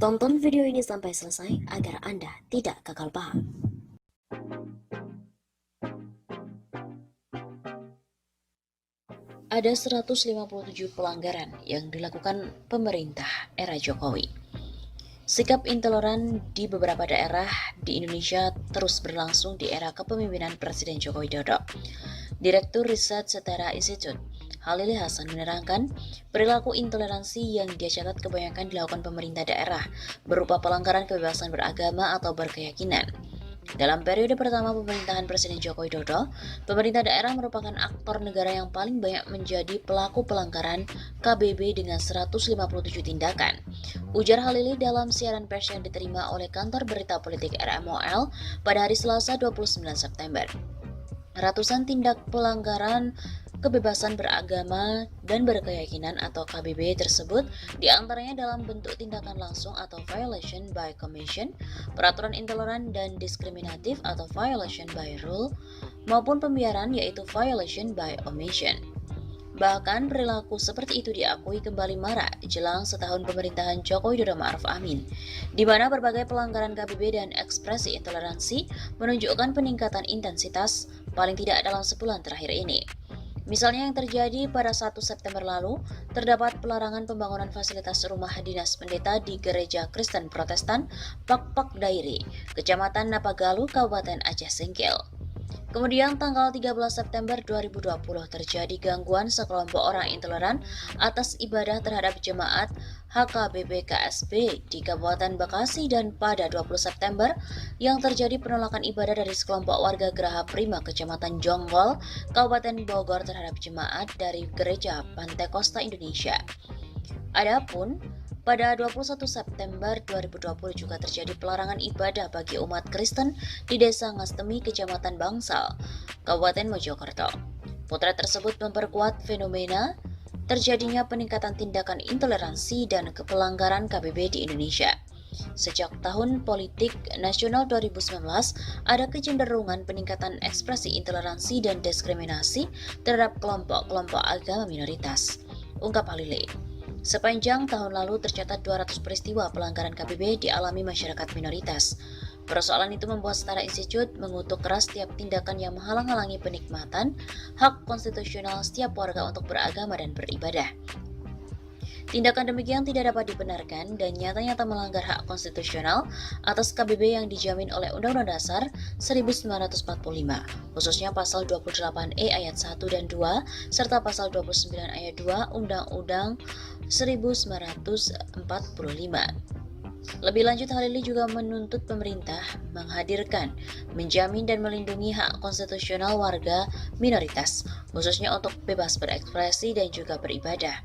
Tonton video ini sampai selesai agar Anda tidak gagal paham. Ada 157 pelanggaran yang dilakukan pemerintah era Jokowi. Sikap intoleran di beberapa daerah di Indonesia terus berlangsung di era kepemimpinan Presiden Joko Widodo. Direktur Riset Setara Institute, Halili Hasan menerangkan, perilaku intoleransi yang dia catat kebanyakan dilakukan pemerintah daerah berupa pelanggaran kebebasan beragama atau berkeyakinan. Dalam periode pertama pemerintahan Presiden Joko Widodo, pemerintah daerah merupakan aktor negara yang paling banyak menjadi pelaku pelanggaran KBB dengan 157 tindakan. Ujar Halili dalam siaran pers yang diterima oleh kantor berita politik RMOL pada hari Selasa 29 September. Ratusan tindak pelanggaran kebebasan beragama dan berkeyakinan atau KBB tersebut diantaranya dalam bentuk tindakan langsung atau violation by commission, peraturan intoleran dan diskriminatif atau violation by rule, maupun pembiaran yaitu violation by omission. Bahkan perilaku seperti itu diakui kembali marak jelang setahun pemerintahan Joko Widodo Ma'ruf Amin, di mana berbagai pelanggaran KBB dan ekspresi intoleransi menunjukkan peningkatan intensitas paling tidak dalam sebulan terakhir ini. Misalnya yang terjadi pada 1 September lalu, terdapat pelarangan pembangunan fasilitas rumah dinas pendeta di Gereja Kristen Protestan Pak Dairi, Kecamatan Napagalu, Kabupaten Aceh Singkil. Kemudian tanggal 13 September 2020 terjadi gangguan sekelompok orang intoleran atas ibadah terhadap jemaat HKBP KSB di Kabupaten Bekasi, dan pada 20 September yang terjadi penolakan ibadah dari sekelompok warga Geraha Prima Kecamatan Jonggol, Kabupaten Bogor terhadap jemaat dari Gereja Pantai Kosta Indonesia. Adapun pada 21 September 2020 juga terjadi pelarangan ibadah bagi umat Kristen di Desa Ngastemi, Kecamatan Bangsal, Kabupaten Mojokerto. Potret tersebut memperkuat fenomena terjadinya peningkatan tindakan intoleransi dan pelanggaran KBB di Indonesia. Sejak tahun politik nasional 2019, ada kecenderungan peningkatan ekspresi intoleransi dan diskriminasi terhadap kelompok-kelompok agama minoritas, ungkap Halili. Sepanjang tahun lalu tercatat 200 peristiwa pelanggaran KBB dialami masyarakat minoritas. Persoalan itu membuat Setara Institute mengutuk keras setiap tindakan yang menghalang-halangi penikmatan hak konstitusional setiap warga untuk beragama dan beribadah. Tindakan demikian tidak dapat dibenarkan dan nyata-nyata melanggar hak konstitusional atas KBB yang dijamin oleh Undang-Undang Dasar 1945, khususnya Pasal 28E ayat 1 dan 2, serta Pasal 29 ayat 2 Undang-Undang 1945. Lebih lanjut, Halili juga menuntut pemerintah menghadirkan, menjamin dan melindungi hak konstitusional warga minoritas, khususnya untuk bebas berekspresi dan juga beribadah.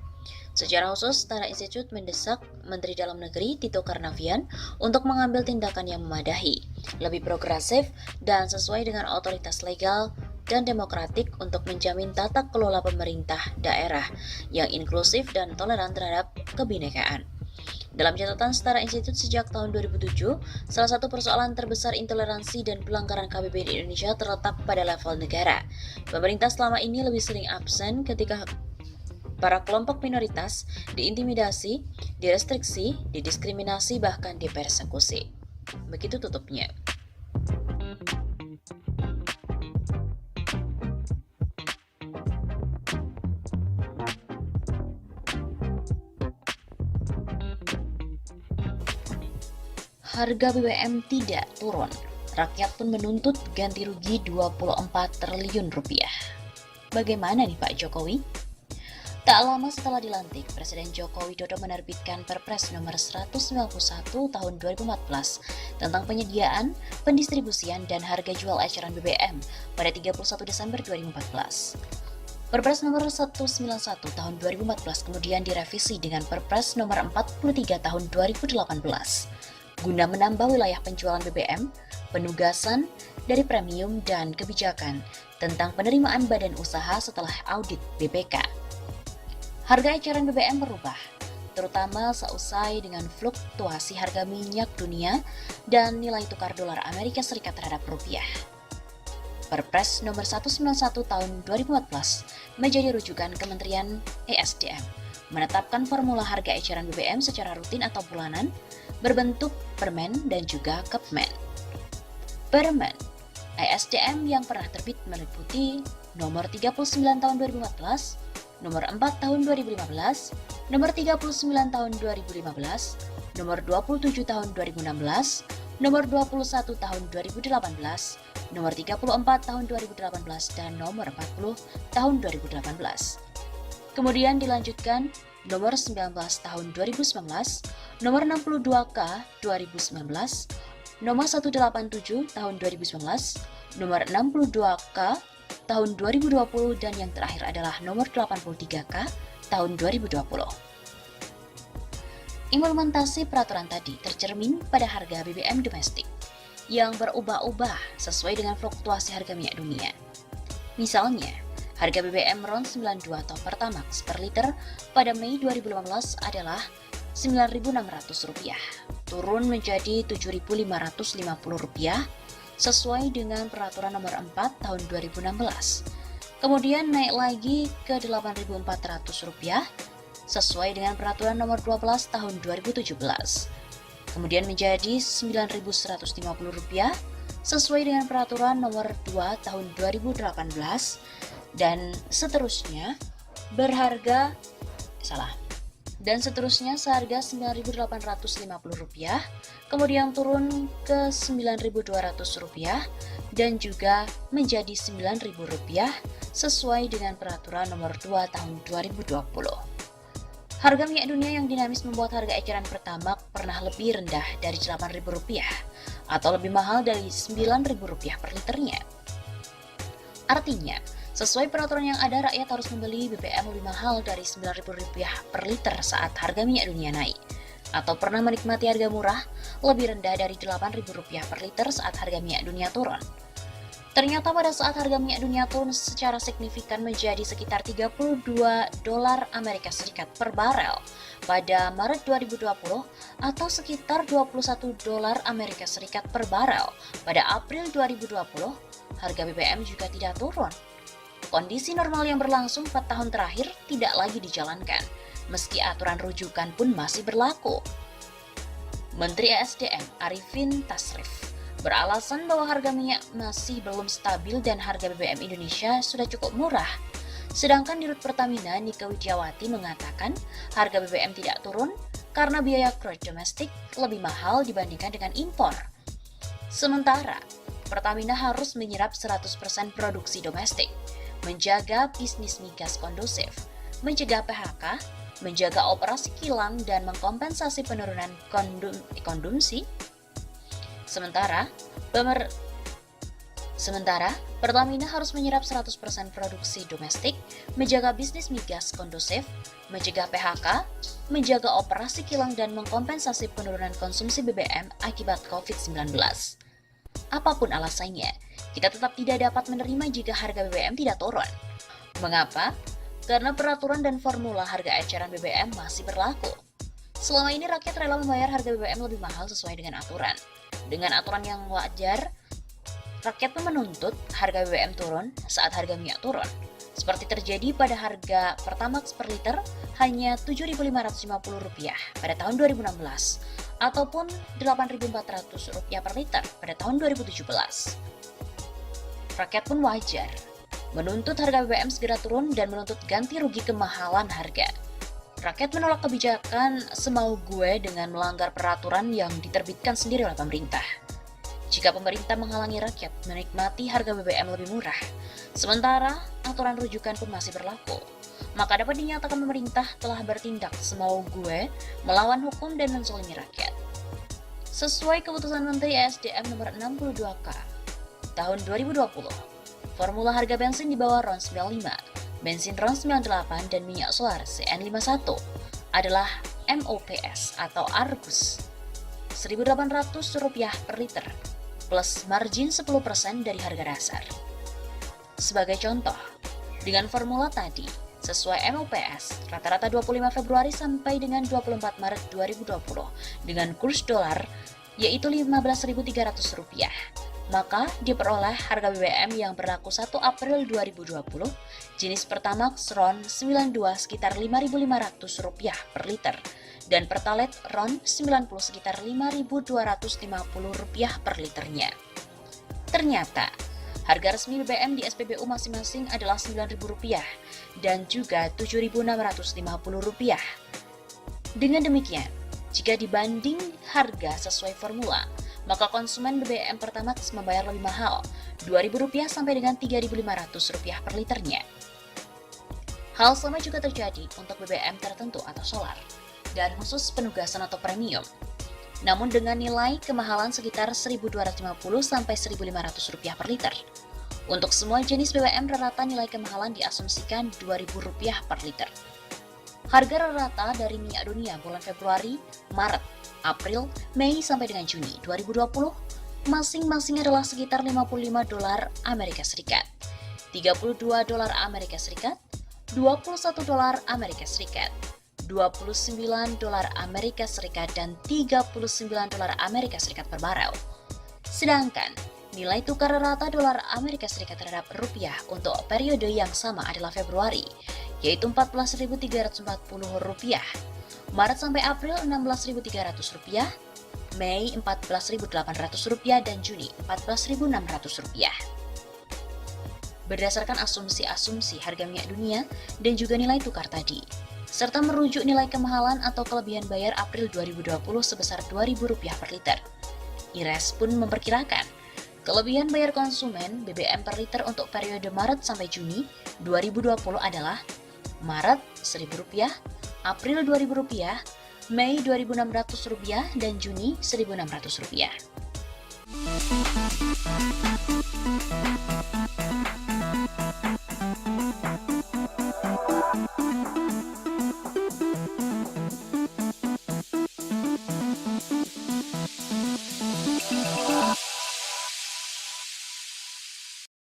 Secara khusus, Setara Institute mendesak Menteri Dalam Negeri Tito Karnavian untuk mengambil tindakan yang memadahi, lebih progresif, dan sesuai dengan otoritas legal dan demokratik untuk menjamin tata kelola pemerintah daerah yang inklusif dan toleran terhadap kebinekaan. Dalam catatan Setara Institute sejak tahun 2007, salah satu persoalan terbesar intoleransi dan pelanggaran KBB di Indonesia terletak pada level negara. Pemerintah selama ini lebih sering absen ketika para kelompok minoritas diintimidasi, direstriksi, didiskriminasi, bahkan dipersekusi. Begitu tutupnya. Harga BBM tidak turun. Rakyat pun menuntut ganti rugi 24 triliun rupiah. Bagaimana nih Pak Jokowi? Tak lama setelah dilantik, Presiden Joko Widodo menerbitkan Perpres nomor 191 tahun 2014 tentang penyediaan, pendistribusian, dan harga jual eceran BBM pada 31 Desember 2014. Perpres nomor 191 tahun 2014 kemudian direvisi dengan Perpres nomor 43 tahun 2018 guna menambah wilayah penjualan BBM, penugasan dari premium, dan kebijakan tentang penerimaan badan usaha setelah audit BPK. Harga eceran BBM berubah, terutama seusai dengan fluktuasi harga minyak dunia dan nilai tukar dolar Amerika Serikat terhadap rupiah. Perpres nomor 191 tahun 2014 menjadi rujukan Kementerian ESDM menetapkan formula harga eceran BBM secara rutin atau bulanan berbentuk permen dan juga Kepmen. Permen ESDM yang pernah terbit meliputi nomor 39 tahun 2014, nomor 4 tahun 2015, nomor 39 tahun 2015, nomor 27 tahun 2016, nomor 21 tahun 2018, nomor 34 tahun 2018, dan nomor 40 tahun 2018. Kemudian dilanjutkan nomor 19 tahun 2019, nomor 62K 2019, nomor 187 tahun 2019, nomor 62K tahun 2020, dan yang terakhir adalah nomor 83K tahun 2020. Implementasi peraturan tadi tercermin pada harga BBM domestik yang berubah-ubah sesuai dengan fluktuasi harga minyak dunia. Misalnya, harga BBM RON 92 atau Pertamax per liter pada Mei 2015 adalah Rp9.600, turun menjadi Rp7.550 sesuai dengan peraturan nomor 4 tahun 2016. Kemudian naik lagi ke Rp8.400 sesuai dengan peraturan nomor 12 tahun 2017. Kemudian menjadi Rp9.150 sesuai dengan peraturan nomor 2 tahun 2018, dan seterusnya seharga Rp9.850, kemudian turun ke Rp9.200 dan juga menjadi Rp9.000 sesuai dengan peraturan nomor 2 tahun 2020. Harga minyak dunia yang dinamis membuat harga eceran Pertamax pernah lebih rendah dari Rp8.000 atau lebih mahal dari Rp9.000 per liternya. Artinya, sesuai peraturan yang ada, rakyat harus membeli BBM lebih mahal dari Rp9.000 per liter saat harga minyak dunia naik, atau pernah menikmati harga murah lebih rendah dari Rp8.000 per liter saat harga minyak dunia turun. Ternyata pada saat harga minyak dunia turun secara signifikan menjadi sekitar $32 Amerika Serikat per barel pada Maret 2020 atau sekitar $21 Amerika Serikat per barel pada April 2020, harga BBM juga tidak turun. Kondisi normal yang berlangsung 4 tahun terakhir tidak lagi dijalankan, meski aturan rujukan pun masih berlaku. Menteri ESDM Arifin Tasrif beralasan bahwa harga minyak masih belum stabil dan harga BBM Indonesia sudah cukup murah. Sedangkan Dirut Pertamina Nike Widiawati mengatakan harga BBM tidak turun karena biaya crude domestik lebih mahal dibandingkan dengan impor. Sementara, Pertamina harus menyerap 100% produksi domestik, menjaga bisnis migas kondusif, mencegah PHK, menjaga operasi kilang, dan mengkompensasi penurunan konsumsi. Sementara, Pertamina harus menyerap 100% produksi domestik, menjaga bisnis migas kondusif, mencegah PHK, menjaga operasi kilang, dan mengkompensasi penurunan konsumsi BBM akibat COVID-19. Apapun alasannya, kita tetap tidak dapat menerima jika harga BBM tidak turun. Mengapa? Karena peraturan dan formula harga eceran BBM masih berlaku. Selama ini rakyat rela membayar harga BBM lebih mahal sesuai dengan aturan. Dengan aturan yang wajar, rakyat pun menuntut harga BBM turun saat harga minyak turun. Seperti terjadi pada harga Pertamax per liter hanya Rp7.550 pada tahun 2016 ataupun Rp8.400 per liter pada tahun 2017. Rakyat pun wajar menuntut harga BBM segera turun dan menuntut ganti rugi kemahalan harga. Rakyat menolak kebijakan semau gue dengan melanggar peraturan yang diterbitkan sendiri oleh pemerintah. Jika pemerintah menghalangi rakyat menikmati harga BBM lebih murah, sementara aturan rujukan pun masih berlaku, maka dapat dinyatakan pemerintah telah bertindak semau gue melawan hukum dan menzalimi rakyat. Sesuai keputusan Menteri ESDM nomor 62K tahun 2020, formula harga bensin di bawah RON 95, bensin RON 98, dan minyak solar CN51 adalah MOPS atau Argus Rp1.800 per liter plus margin 10% dari harga dasar. Sebagai contoh, dengan formula tadi, sesuai MOPS, rata-rata 25 Februari sampai dengan 24 Maret 2020 dengan kurs dolar yaitu Rp15.300, maka diperoleh harga BBM yang berlaku 1 April 2020, jenis Pertamax RON 92 sekitar Rp5.500 per liter, dan Pertalite RON 90 sekitar Rp5.250 per liternya. Ternyata, harga resmi BBM di SPBU masing-masing adalah Rp9.000 dan juga Rp7.650. Dengan demikian, jika dibanding harga sesuai formula, maka konsumen BBM Pertamax membayar lebih mahal, Rp2.000 sampai dengan Rp3.500 per liternya. Hal sama juga terjadi untuk BBM tertentu atau solar, dan khusus penugasan atau premium. Namun dengan nilai kemahalan sekitar Rp1.250 sampai Rp1.500 per liter. Untuk semua jenis BBM rata nilai kemahalan diasumsikan Rp2.000 per liter. Harga rata dari minyak dunia bulan Februari, Maret, April, Mei sampai dengan Juni 2020 masing-masing adalah sekitar $55 Amerika Serikat, $32 Amerika Serikat, $21 Amerika Serikat, $29 Amerika Serikat, dan $39 Amerika Serikat per barel. Sedangkan nilai tukar rata dolar Amerika Serikat terhadap rupiah untuk periode yang sama adalah Februari, yaitu Rp14.340, Maret sampai April Rp16.300, Mei Rp14.800, dan Juni Rp14.600. Berdasarkan asumsi-asumsi harga minyak dunia dan juga nilai tukar tadi, serta merujuk nilai kemahalan atau kelebihan bayar April 2020 sebesar Rp2.000 per liter. IRES pun memperkirakan kelebihan bayar konsumen BBM per liter untuk periode Maret sampai Juni 2020 adalah Maret Rp1.000, April Rp2.000, Mei Rp2.600, dan Juni Rp1.600.